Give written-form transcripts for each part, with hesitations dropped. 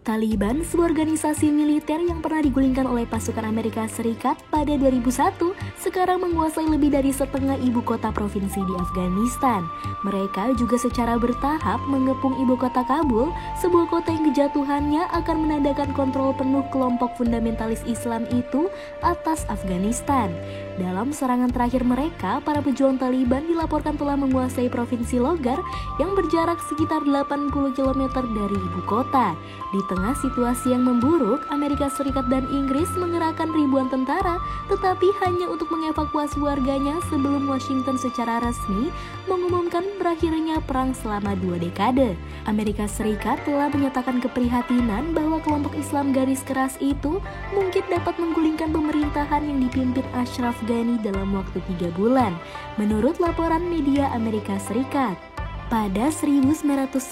Taliban, sebuah organisasi militer yang pernah digulingkan oleh pasukan Amerika Serikat pada 2001, sekarang menguasai lebih dari setengah ibu kota provinsi di Afghanistan. Mereka juga secara bertahap mengepung ibu kota Kabul, sebuah kota yang kejatuhannya akan menandakan kontrol penuh kelompok fundamentalis Islam itu atas Afghanistan. Dalam serangan terakhir mereka, para pejuang Taliban dilaporkan telah menguasai provinsi Logar yang berjarak sekitar 80 km dari ibu kota. Di tengah situasi yang memburuk, Amerika Serikat dan Inggris mengerahkan ribuan tentara, tetapi hanya untuk mengevakuasi warganya sebelum Washington secara resmi mengumumkan berakhirnya perang selama 2 dekade. Amerika Serikat telah menyatakan keprihatinan bahwa kelompok Islam garis keras itu mungkin dapat menggulingkan pemerintahan yang dipimpin Ashraf Ghani dalam waktu 3 bulan, menurut laporan media Amerika Serikat. Pada 1994,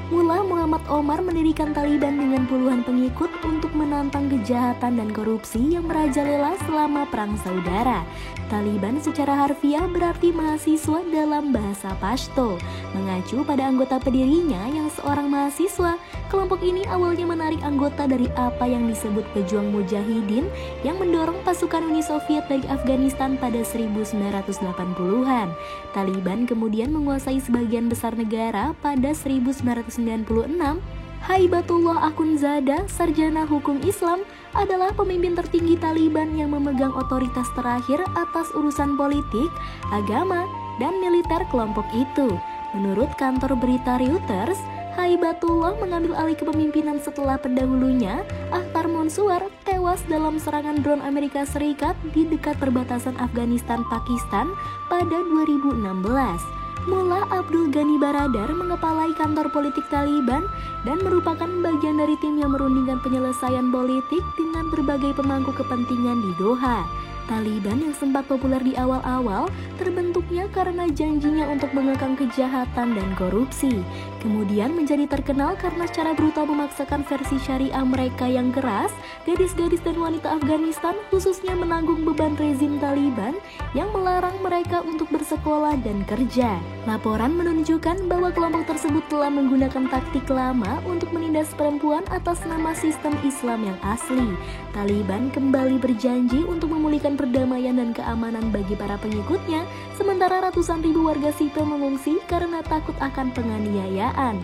Mullah Muhammad Omar mendirikan Taliban dengan puluhan pengikut untuk menantang kejahatan dan korupsi yang merajalela selama Perang Saudara. Taliban secara harfiah berarti mahasiswa dalam bahasa Pashto. Mengacu pada anggota pendirinya yang seorang mahasiswa, kelompok ini awalnya menarik anggota dari apa yang disebut pejuang mujahidin yang mendorong pasukan Uni Soviet dari Afghanistan pada 1980-an. Taliban kemudian menguasai sebagian besar negara pada 1996. Haibatullah Akhundzada, sarjana hukum Islam, adalah pemimpin tertinggi Taliban yang memegang otoritas terakhir atas urusan politik, agama, dan militer kelompok itu. Menurut kantor berita Reuters, Haibatullah mengambil alih kepemimpinan setelah pendahulunya, Akhtar Monsuar, tewas dalam serangan drone Amerika Serikat di dekat perbatasan Afghanistan-Pakistan pada 2016. Mullah Abdul Ghani Baradar mengepalai kantor politik Taliban dan merupakan bagian dari tim yang merundingkan penyelesaian politik dengan berbagai pemangku kepentingan di Doha. Taliban yang sempat populer di awal-awal terbentuknya karena janjinya untuk mengekang kejahatan dan korupsi. Kemudian menjadi terkenal karena secara brutal memaksakan versi syariah mereka yang keras. Gadis-gadis dan wanita Afghanistan khususnya menanggung beban rezim Taliban yang melarang mereka untuk bersekolah dan kerja. Laporan menunjukkan bahwa kelompok tersebut telah menggunakan taktik lama untuk menindas perempuan atas nama sistem Islam yang asli. Taliban kembali berjanji untuk memulihkan perdamaian dan keamanan bagi para pengikutnya, sementara ratusan ribu warga sipil mengungsi karena takut akan penganiayaan.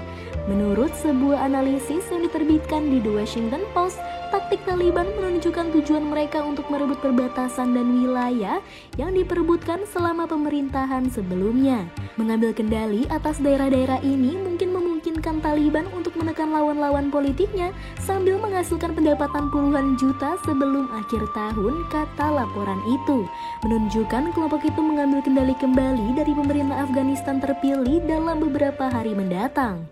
Menurut sebuah analisis yang diterbitkan di The Washington Post, taktik Taliban menunjukkan tujuan mereka untuk merebut perbatasan dan wilayah yang diperebutkan selama pemerintahan sebelumnya. Mengambil kendali atas daerah-daerah ini mungkin memungkinkan Taliban untuk menekan lawan-lawan politiknya sambil menghasilkan pendapatan puluhan juta sebelum akhir tahun, kata laporan itu. Menunjukkan kelompok itu mengambil kendali kembali dari pemerintah Afghanistan terpilih dalam beberapa hari mendatang.